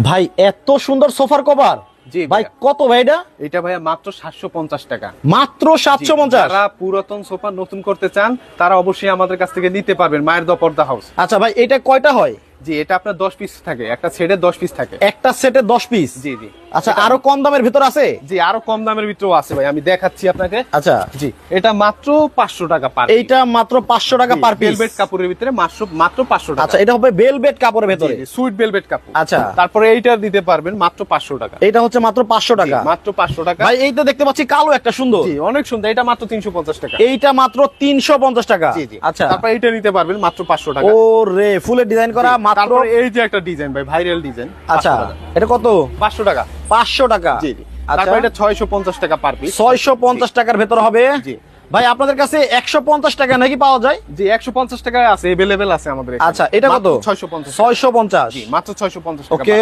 ভাই এত সুন্দর সোফার কভার, জি ভাই কত ভাই এটা? এটা ভাইয়া মাত্র 750 টাকা। মাত্র 750? যারা পুরাতন সোফা নতুন করতে চান তারা অবশ্যই আমাদের কাছ থেকে নিতে পারবেন, মায়ের দপর্দা হাউস। আচ্ছা ভাই, এটা কয়টা হয়? জি, এটা আপনার 10 পিস থাকে, একটা সেটে 10 পিস থাকে। একটা সেটে 10 পিস? জি জি। আচ্ছা, আরো কম দামের ভিতর আছে? জি, আরো কম দামের ভিতরেও আছে ভাই, আমি দেখাচ্ছি আপনাকে। আচ্ছা, জি, এটা মাত্র 500 টাকা পার। এইটা মাত্র 500 টাকা পার পিস? ভেলভেট কাপড়ের ভিতরে মাত্র 500 টাকা। আচ্ছা, এটা হবে ভেলভেট কাপড়ের ভিতরে? সুইট ভেলভেট কাপড়। আচ্ছা, তারপরে এইটা দিতে পারবেন মাত্র 500 টাকা। এটা হচ্ছে মাত্র 500 টাকা? মাত্র 500 টাকা। ভাই এইটা দেখতে পাচ্ছি কালো একটা সুন্দর। জি, অনেক সুন্দর, এটা মাত্র 350 টাকা। এইটা মাত্র 350 টাকা? জি জি। আচ্ছা, তারপর এইটা নিতে পারবেন মাত্র 500 টাকা। ও রে, ফুলের ডিজাইন করা মাত্র। তারপর এই যে একটা ডিজাইন ভাই, ভাইরাল ডিজাইন। আচ্ছা, এটা কত? 500 টাকা। 500 টাকা? জি জি। আচ্ছা, তারপর এটা 650 টাকা পার পিস। 650 টাকার ভেতর হবে? জি। ভাই আপনাদের কাছে 150 টাকা নাকি পাওয়া যায়? জি, 150 টাকায় আছে, अवेलेबल আছে আমাদের এখানে। আচ্ছা, এটা কত? মাত্র 650। 650? জি, মাত্র 650 টাকা। ওকে।